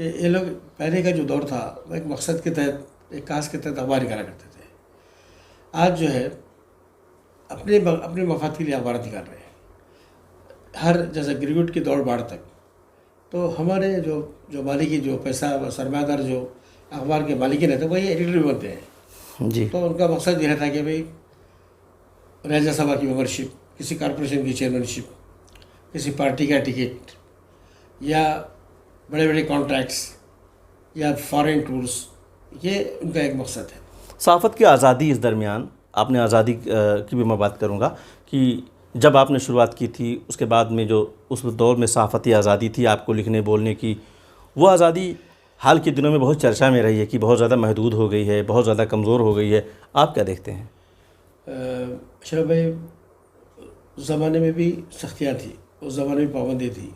کہ یہ لوگ پہلے کا جو دور تھا وہ ایک مقصد کے تحت، ایک کاس کے تحت اخبار نکالا کرتے تھے. آج جو ہے اپنے مفاد کے لیے اخبارات نکال رہے ہیں، ہر جیسے کرکٹ کی دوڑ بھاڑ تک. تو ہمارے جو مالکی، جو پیسہ سرمایہ دار جو اخبار کے مالکین رہتے ہیں، وہی ایڈیٹر بھی بنتے ہیں. جی. تو ان کا مقصد یہ رہتا ہے کہ بھئی راجیہ سبھا کی ممبرشپ، کسی کارپوریشن کی چیئرمینشپ، کسی پارٹی کا ٹکٹ، یا بڑے بڑے کانٹریکٹس، یا فارن ٹورس، یہ ان کا ایک مقصد ہے. صحافت کی آزادی، اس درمیان آپ نے آزادی کی بھی میں بات کروں گا کہ جب آپ نے شروعات کی تھی، اس کے بعد میں جو اس دور میں صحافتی آزادی تھی آپ کو لکھنے بولنے کی، وہ آزادی حال کے دنوں میں بہت چرچا میں رہی ہے کہ بہت زیادہ محدود ہو گئی ہے، بہت زیادہ کمزور ہو گئی ہے. آپ کیا دیکھتے ہیں؟ اشرف بھائی، اس زمانے میں بھی سختیاں تھیں، اس زمانے میں پابندی تھی.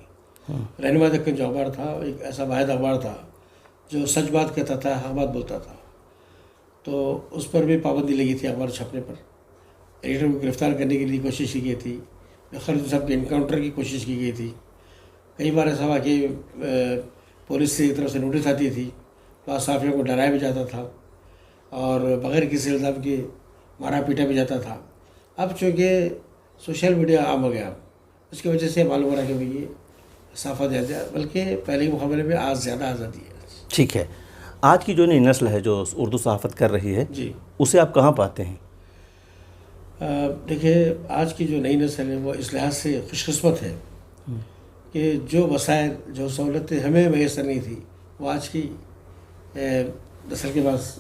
رہنما دکن جو اخبار تھا، ایک ایسا واحد اخبار تھا جو سچ بات کہتا تھا، حق بات بولتا تھا. تو اس پر بھی پابندی لگی تھی اخبار چھپنے پر. ایڈیٹر کو گرفتار کرنے کے لیے کوشش کی گئی تھی، خالد صاحب کے انکاؤنٹر کی کوشش کی گئی تھی. کئی بار ایسا ہوا کہ پولیس کی طرف سے نوٹس آتی تھی، بعض صحافیوں کو ڈرایا بھی جاتا تھا اور بغیر کسی الزام کے مارا پیٹا بھی جاتا تھا. اب چونکہ سوشل میڈیا عام ہو گیا، اس کی وجہ سے معلوم ہو رہا کہ یہ صحافت زیادہ، بلکہ پہلے کے مقابلے میں آج زیادہ آزادی ہے. ٹھیک ہے. آج کی جو نئی نسل ہے جو اردو صحافت کر رہی ہے، جی، اسے آپ کہاں پاتے ہیں؟ دیکھیے، آج کی جو نئی نسل ہے وہ اس لحاظ سے خوش قسمت ہے کہ جو وسائل، جو سہولتیں ہمیں میسر نہیں تھی، وہ آج کی نسل کے پاس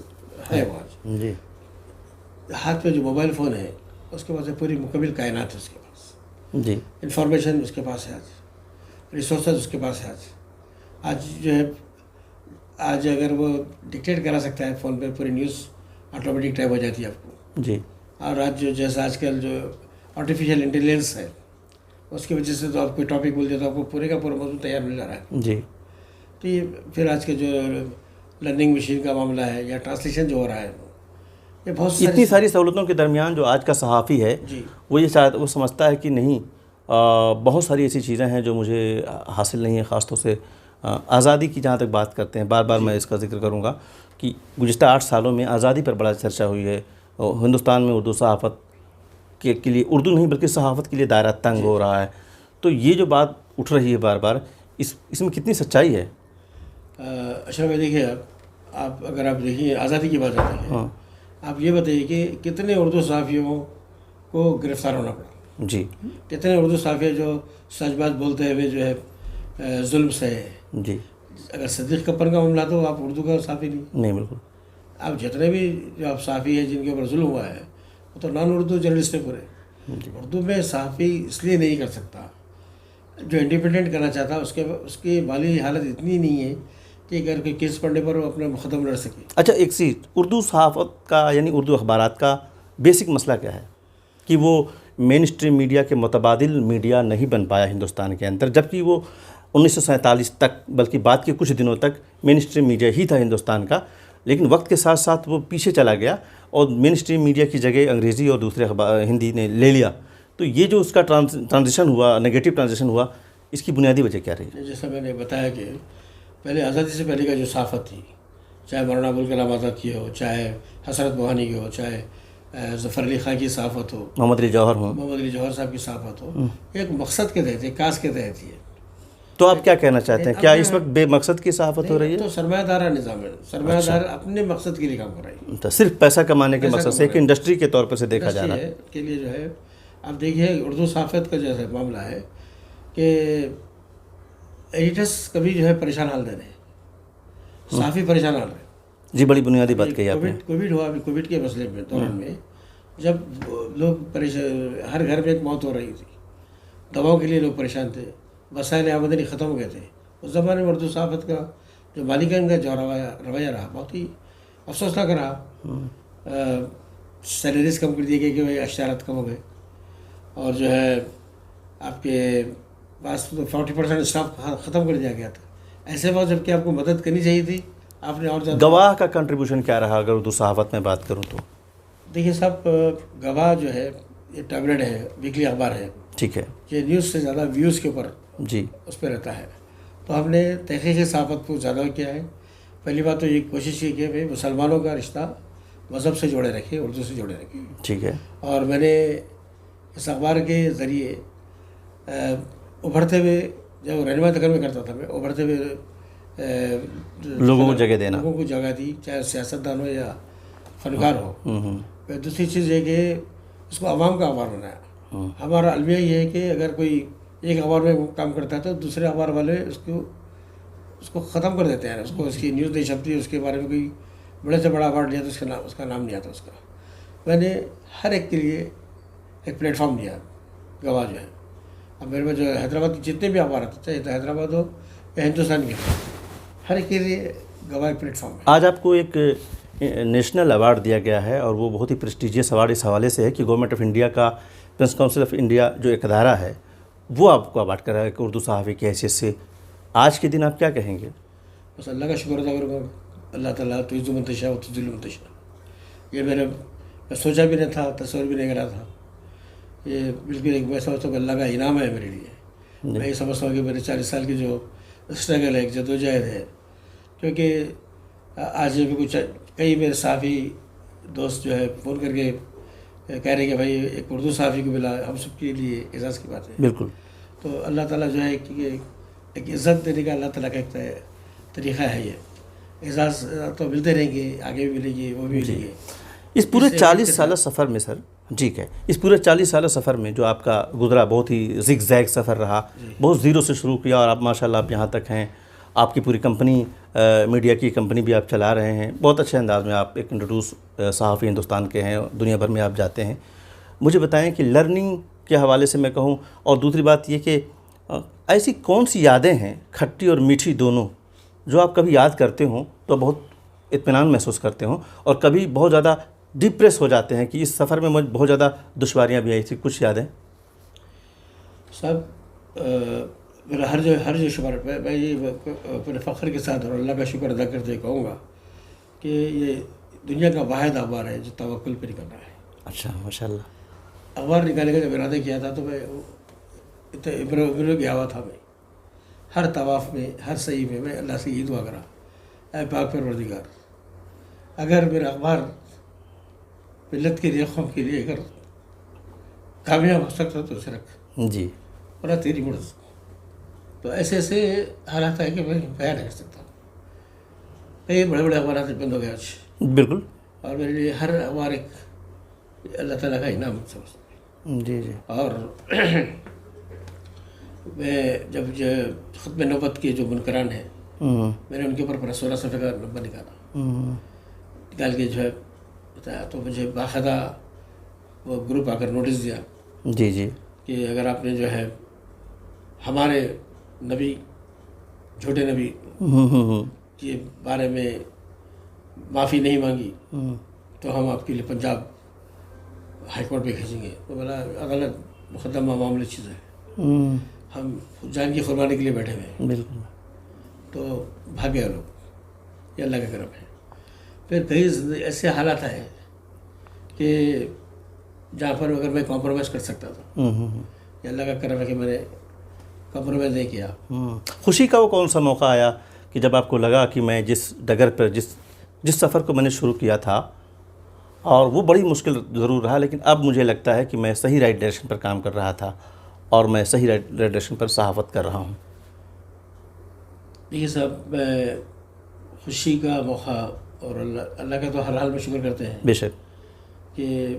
ہے. وہ آج جی. ہاتھ میں جو موبائل فون ہے، اس کے پاس پوری مکمل کائنات ہے. اس کے پاس جی. انفارمیشن اس کے پاس ہے، آج ریسورسز اس کے پاس ہے. آج جو ہے، آج اگر وہ ڈکٹیٹ کرا سکتا ہے فون پہ، پوری نیوز آٹومیٹک ٹائپ ہو جاتی ہے آپ کو. جی. اور آج جیسا آج کل جو آرٹیفیشیل انٹیلیجنس ہے، اس کی وجہ سے تو آپ کوئی ٹاپک بول دیا تو آپ کو پورے کا پورا موضوع تیار مل جا رہا ہے. جی. تو یہ پھر آج کے جو لرننگ مشین کا معاملہ ہے یا ٹرانسلیشن جو ہو رہا ہے، یہ بہت اتنی ساری سہولتوں کے درمیان جو آج کا صحافی ہے، جی، وہ سمجھتا ہے کہ نہیں، بہت ساری ایسی چیزیں ہیں جو مجھے حاصل نہیں ہیں. خاص طور سے آزادی کی جہاں تک بات کرتے ہیں، بار بار میں اس کا ذکر کروں گا کہ گزشتہ 8 سالوں میں آزادی پر بڑا چرچا ہوئی ہے. ہندوستان میں اردو صحافت کے لیے، اردو نہیں بلکہ صحافت کے لیے دائرہ تنگ ہو رہا ہے. تو یہ جو بات اٹھ رہی ہے بار بار، اس میں کتنی سچائی ہے؟ اشرف بھائی، دیکھیے، آپ اگر آپ دیکھیے آزادی کی بات آتی ہے، آپ یہ بتائیے کہ کتنے اردو صحافیوں کو گرفتار ہونا پڑا. جی. کتنے اردو صحافی جو سچ بات بولتے ہوئے جو ہے ظلم سے. جی. اگر صدیق کپن کا معاملہ تو آپ اردو کا صحافی نہیں. بالکل. آپ جتنے بھی جو آپ صحافی ہیں جن کے اوپر ظلم ہوا ہے، وہ تو نان اردو جرنلسٹ ہیں پورے. اردو میں صحافی اس لیے نہیں کر سکتا، جو انڈیپینڈنٹ کرنا چاہتا اس کی مالی حالت اتنی نہیں ہے کہ اگر کوئی کیس پڑھنے پر وہ اپنا مقدم لڑ سکے. اچھا، ایک چیز، اردو صحافت کا یعنی اردو اخبارات کا بیسک مسئلہ کیا ہے کہ وہ مین اسٹریم میڈیا کے متبادل میڈیا نہیں بن پایا ہندوستان کے اندر، جبکہ وہ 1947 تک، بلکہ بعد کے کچھ دنوں تک مین اسٹریم میڈیا ہی تھا ہندوستان کا. لیکن وقت کے ساتھ ساتھ وہ پیچھے چلا گیا اور مین اسٹریم میڈیا کی جگہ انگریزی اور دوسرے ہندی نے لے لیا. تو یہ جو اس کا ٹرانزیشن ہوا، نگیٹو ٹرانزیشن ہوا، اس کی بنیادی وجہ کیا رہی؟ جیسا میں نے بتایا کہ پہلے آزادی سے پہلے کا جو صحافت تھی، چاہے مولانا ابوالکلام آزاد کی ہو، چاہے حسرت موہانی کی ہو، چاہے ظفر علی خان کی صحافت ہو، محمد علی جوہر ہوں، محمد علی جوہر صاحب کی صحافت ہو، ایک مقصد کے تحت، ایک کاس کے تحت ہی ہے. تو آپ کیا کہنا چاہتے ہیں؟ کیا اس وقت بے مقصد کی صحافت ہو رہی ہے؟ تو سرمایہ دارہ نظام ہے، سرمایہ دار اپنے مقصد کے لیے کام کر رہی ہے. تو صرف پیسہ کمانے کے مقصد سے ایک انڈسٹری کے طور پر سے دیکھا جانا کے لیے جو ہے. آپ دیکھیے اردو صحافت کا جیسا معاملہ ہے کہ ایڈیٹرس کبھی جو ہے پریشان حال دے رہے ہیں، صحافی پریشان حال رہے. جی، بڑی بنیادی بات کہی آپ نے. کووڈ ہوا، ابھی کووڈ کے مسئلے میں دوران میں جب لوگ پریشان، ہر گھر میں ایک موت ہو رہی تھی، دواؤں کے لیے لوگ پریشان تھے، وسائل آمدنی ختم ہو گئے تھے. اس زمانے میں اردو صحافت کا جو مالکان کا جو رویہ رہا بہت ہی افسوسناک رہا. سیلریز کم کر دیے گئے کہ اشتہارات کم ہو گئے، اور جو ہے آپ کے پاس 40% اسٹاف ختم کر دیا گیا تھا. ایسے وقت جب کہ آپ کو مدد کرنی چاہیے تھی، آپ نے اور زیادہ. گواہ کا کنٹریبیوشن کیا رہا اگر اردو صحافت میں بات کروں تو؟ دیکھیے صاحب، گواہ جو ہے یہ ٹیبلٹ ہے، ویکلی اخبار ہے. ٹھیک ہے. یہ نیوز سے زیادہ ویوز کے اوپر جی اس پہ رہتا ہے. تو ہم نے تحقیقی صحافت کو زیادہ کیا ہے. پہلی بات تو یہ کوشش کی کہ بھائی مسلمانوں کا رشتہ مذہب سے جوڑے رکھے، اردو سے جوڑے رکھے. ٹھیک ہے. اور میں نے اس اخبار کے ذریعے ابھرتے ہوئے، جب رہنما دکن میں کرتا تھا میں، ابھرتے ہوئے لوگوں کو جگہ دینا، لوگوں کو جگہ دی، چاہے سیاستدان ہو یا فنکار ہو. پھر دوسری چیز یہ کہ اس کو عوام کا اخبار بنایا. ہمارا المیہ یہ ہے کہ اگر کوئی ایک اخبار میں کام کرتا ہے تو دوسرے اخبار والے اس کو ختم کر دیتے ہیں. اس کی نیوز نہیں چھپتی، اس کے بارے میں کوئی بڑے سے بڑا اخبار لیا تو اس کا نام نہیں آتا. اس کا میں نے ہر ایک کے لیے ایک پلیٹ فارم دیا. گواہ جو ہے، اب میرے میں جو حیدرآباد کے جتنے بھی اخبار آتے، چاہے حیدرآباد ہو یا ہندوستان کے، ہر ایک کے لیے گواہ پلیٹ فارم ہے. آج آپ کو ایک نیشنل ایوارڈ دیا گیا ہے، اور وہ بہت ہی پریسٹیجیس ایوارڈ اس حوالے سے ہے کہ گورنمنٹ آف انڈیا کا پریس کاؤنسل آف انڈیا جو ایک ادارہ ہے وہ آپ کو ایوارڈ کر رہا ہے کہ اردو صحافی کی حیثیت سے. آج کے دن آپ کیا کہیں گے؟ بس اللہ کا شکر ادا کروں گا. اللہ تعالیٰ تعز من تشاء و تذل من تشاء. یہ میں سوچا بھی نہیں تھا، تصور بھی نہیں کرا تھا. یہ بالکل ایک میں سمجھتا ہوں کہ اللہ کا انعام ہے میرے لیے. میں یہ سمجھتا ہوں کہ میرے 40 سال کی جو اسٹرگل ہے، ایک جدوجہد ہے. کیونکہ آج بھی کچھ کئی میرے صحافی دوست جو ہے فون کر کے کہہ رہے ہیں کہ بھائی ایک اردو صحافی کو ملا، ہم سب کے لیے اعزاز کی بات ہے. بالکل. تو اللہ تعالیٰ جو ہے کہ ایک عزت دینے کا اللہ تعالیٰ کا ایک طریقہ ہے. یہ اعزاز تو ملتے رہیں گے، آگے بھی ملیں گے، وہ بھی ملیں گے. اس پورے 40 سالہ سفر میں سر، ٹھیک ہے، اس پورے 40 سالہ سفر میں جو آپ کا گزرا، بہت ہی زگ زیگ سفر رہا، بہت زیرو سے شروع کیا اور اب ماشاءاللہ آپ یہاں تک ہیں. آپ کی پوری کمپنی، میڈیا کی کمپنی بھی آپ چلا رہے ہیں. بہت اچھے انداز میں آپ ایک انٹروڈیوس صحافی ہندوستان کے ہیں، دنیا بھر میں آپ جاتے ہیں. مجھے بتائیں کہ لرننگ کے حوالے سے میں کہوں، اور دوسری بات یہ کہ ایسی کون سی یادیں ہیں، کھٹی اور میٹھی دونوں، جو آپ کبھی یاد کرتے ہوں تو بہت اطمینان محسوس کرتے ہوں، اور کبھی بہت زیادہ ڈپریس ہو جاتے ہیں کہ اس سفر میں مجھے بہت زیادہ دشواریاں بھی آئی تھیں؟ کچھ یادیں صاحب. میرا ہر جو شمار میں یہ اپنے فخر کے ساتھ اور اللہ کا شکر ادا کرتے ہوئے کہوں گا کہ یہ دنیا کا واحد اخبار ہے جو توکل پہ نکل رہا ہے. اچھا، ماشاءاللہ. اخبار نکالنے کا جب ارادہ کیا تھا تو میں اتنے گیا ہوا تھا. میں ہر طواف میں، ہر صحیح میں اللہ سے یہ دعا کرا، اے پاک پروردگار، اگر میرا اخبار ملت کے لیے، قوم کے لیے اگر کامیاب ہو سکتا تو اسے رکھ جی، اور تیری مرض. تو ایسے حالات ہے کہ میں بیان نہیں کر سکتا. کئی بڑے بڑے اخبارات بند ہو گئے آج. بالکل. اور میرے لیے ہر اخبار ایک اللہ تعالیٰ کا انعام سمجھتا ہوں. جی جی. اور میں جب جو ختم نوبت کے جو منکران ہیں، میں نے ان کے اوپر 16 صفحے کا نمبر نکال کے جو ہے بتایا، تو مجھے باقاعدہ وہ گروپ آ کر نوٹس دیا. جی جی. کہ اگر آپ نے جو ہے ہمارے نبی، جھوٹے نبی کے بارے میں معافی نہیں مانگی تو ہم آپ کے لیے پنجاب ہائی کورٹ پہ کھینچیں گے. تو بولا عدالت مقدمہ معاملہ چیز ہے، ہم جان کی قربانی کے لیے بیٹھے ہوئے ہیں. بالکل. تو بھاگ گئے لوگ. یہ اللہ کا کرم ہے. پھر کئی ایسے حالات آئے کہ جہاں پر اگر میں کمپرومائز کر سکتا تھا، یہ اللہ کا کرم ہے کہ میں نے کمپرومائز نہیں کیا. خوشی کا وہ کون سا موقع آیا کہ جب آپ کو لگا کہ میں جس ڈگر پر، جس سفر کو میں نے شروع کیا تھا، اور وہ بڑی مشکل ضرور رہا، لیکن اب مجھے لگتا ہے کہ میں صحیح رائٹ ڈائریکشن پر کام کر رہا تھا اور میں صحیح رائٹ ڈائریکشن پر صحافت کر رہا ہوں؟ دیکھیے صاحب، میں خوشی کا موقع اور اللہ کا تو ہر حال میں شکر کرتے ہیں. بے شک. کہ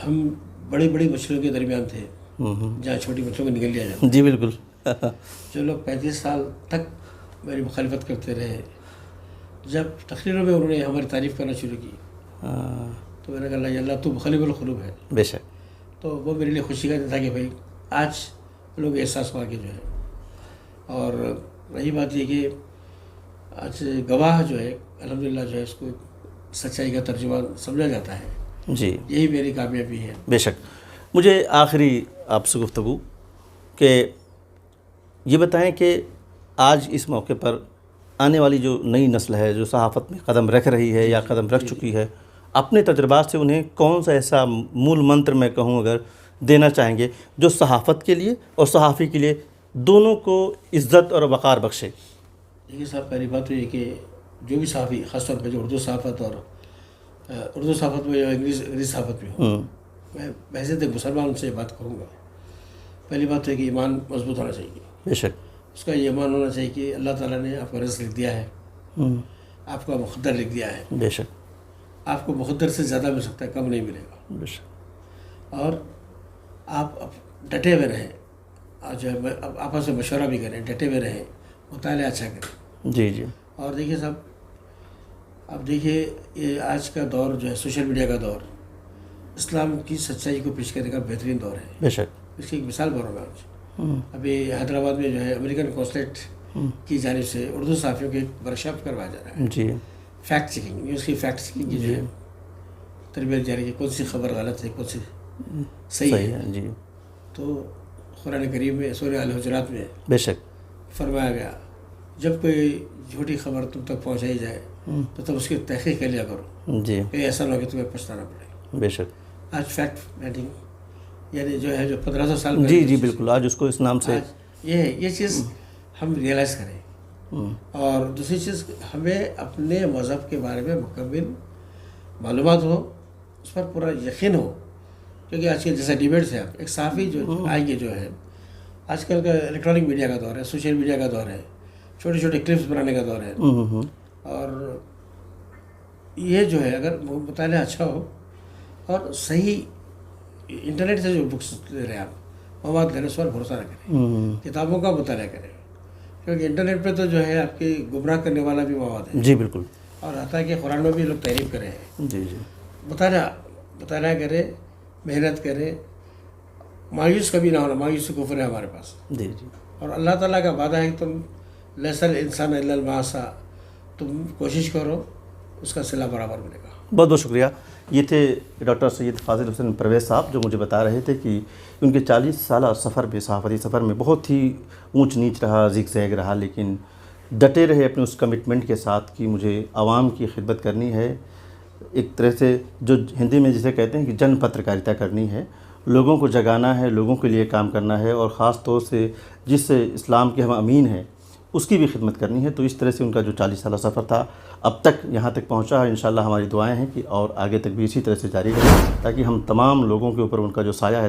ہم بڑی بڑی مچھلیوں کے درمیان تھے جہاں چھوٹی مچھلیوں کو نکل لیا جاتا. جی بالکل. جو لوگ 35 سال تک میری مخالفت کرتے رہے، جب تقریروں میں انہوں نے ہماری تعریف کرنا شروع کی تو میں نے کہا اللہ تو مخالف القلوب ہے. بے شک. تو وہ میرے لیے خوشی کا دن تھا کہ بھائی آج لوگ احساس ہوا کہ جو ہے. اور رہی بات یہ کہ آج گواہ جو ہے الحمدللہ جو ہے اس کو سچائی کا ترجمہ سمجھا جاتا ہے. جی، یہی میری کامیابی ہے. بے شک. مجھے آخری آپ سے گفتگو کہ یہ بتائیں کہ آج اس موقع پر آنے والی جو نئی نسل ہے جو صحافت میں قدم رکھ رہی ہے یا قدم رکھ چکی ہے، اپنے تجربات سے انہیں کون سا ایسا مول منتر میں کہوں اگر دینا چاہیں گے جو صحافت کے لیے اور صحافی کے لیے دونوں کو عزت اور وقار بخشے۔ دیکھیے صاحب، پہلی بات تو یہ کہ جو بھی صحافی، خاص طور پہ جو اردو صحافت اور اردو صحافت میں یا انگریزی صحافت میں ہو، میں بحیثیت ایک مسلمان ان سے یہ بات کروں گا، پہلی بات تو ہے کہ ایمان مضبوط ہونا چاہیے۔ بے شک۔ اس کا یہ ایمان ہونا چاہیے کہ اللہ تعالیٰ نے آپ کا رزق لکھ دیا ہے، آپ کا مقدر لکھ دیا ہے، بے شک۔ آپ کو مقدر سے زیادہ مل سکتا ہے، کم نہیں ملے گا، بے شک۔ اور آپ ڈٹے ہوئے رہیں، اور جو ہے آپس میں مشورہ بھی کریں، ڈٹے ہوئے رہیں، مطالعہ اچھا کریں۔ جی جی۔ اور دیکھیے صاحب، اب دیکھیے یہ آج کا دور جو ہے سوشل میڈیا کا دور، اسلام کی سچائی کو پیش کرنے کا بہترین دور ہے۔ بے شک۔ اس کی ایک مثال بنوں گا آج۔ ابھی حیدرآباد میں جو ہے امریکن کونسلیٹ کی جانب سے اردو صحافیوں کی ایک ورکشاپ کروایا جا رہا ہے، جی۔ فیکٹ چیکنگ، نیوز کی فیکٹ چیکنگ کی جو ہے تربیت جاری ہے، کون سی خبر غلط ہے، کون سی صحیح ہے۔ جی۔ تو قرآن کریم میں سورہ الحجرات میں بے شک۔ فرمایا گیا، جب کوئی جھوٹی خبر تم تک پہنچائی جائے تو تم اس کی تحقیق کر لیا کرو، جی۔ کہ ایسا نہ ہو کہ تمہیں پچھتانا پڑے۔ بے شک۔ آج فیکٹ فائنڈنگ یعنی جو ہے جو 1500 سال جی جی بالکل، آج اس کو اس نام سے یہ چیز ہم ریئلائز کریں۔ اور دوسری چیز، ہمیں اپنے مذہب کے بارے میں مکمل معلومات ہو، اس پر پورا یقین ہو، کیونکہ آج کل جیسے ڈیبیٹس ہیں، ایک صحافی جو آئیں گے، جو ہے آج کل کا الیکٹرانک میڈیا کا دور ہے، سوشل میڈیا کا دور ہے، چھوٹے چھوٹے کلپس بنانے کا دور ہے، اور یہ جو ہے اگر مطالعہ اچھا ہو اور صحیح انٹرنیٹ سے جو بکس لے رہے ہیں آپ، مواد لے رہے ہیں، اس پر بھروسہ نہ کریں، کتابوں کا مطالعہ کریں، کیونکہ انٹرنیٹ پہ تو جو ہے آپ کی گمراہ کرنے والا بھی مواد ہے۔ جی بالکل۔ اور حتیٰ کہ قرآن میں بھی لوگ تعریف کرے ہیں۔ جی جی۔ مطالعہ کریں، محنت کریں، مایوس کبھی نہ ہونا، مایوس کفر ہے ہمارے پاس۔ جی جی۔ اور اللہ تعالیٰ کا وعدہ ہے کہ تم لیس الانسان الا ما سعی، تم کوشش کرو، اس کا صلہ برابر ملے گا۔ بہت بہت شکریہ۔ یہ تھے ڈاکٹر سید فاضل حسین پرویز صاحب، جو مجھے بتا رہے تھے کہ ان کے 40 سالہ سفر میں، صحافتی سفر میں بہت ہی اونچ نیچ رہا، زگ زیگ رہا، لیکن ڈٹے رہے اپنے اس کمٹمنٹ کے ساتھ کہ مجھے عوام کی خدمت کرنی ہے، ایک طرح سے جو ہندی میں جسے کہتے ہیں کہ جن پترکاریتا کرنی ہے، لوگوں کو جگانا ہے، لوگوں کے لیے کام کرنا ہے، اور خاص طور سے جس اسلام کے ہم امین ہیں اس کی بھی خدمت کرنی ہے۔ تو اس طرح سے ان کا جو 40 سالہ سفر تھا اب تک یہاں تک پہنچا ہے۔ انشاءاللہ ہماری دعائیں ہیں کہ اور آگے تک بھی اسی طرح سے جاری رہے، تاکہ ہم تمام لوگوں کے اوپر ان کا جو سایہ ہے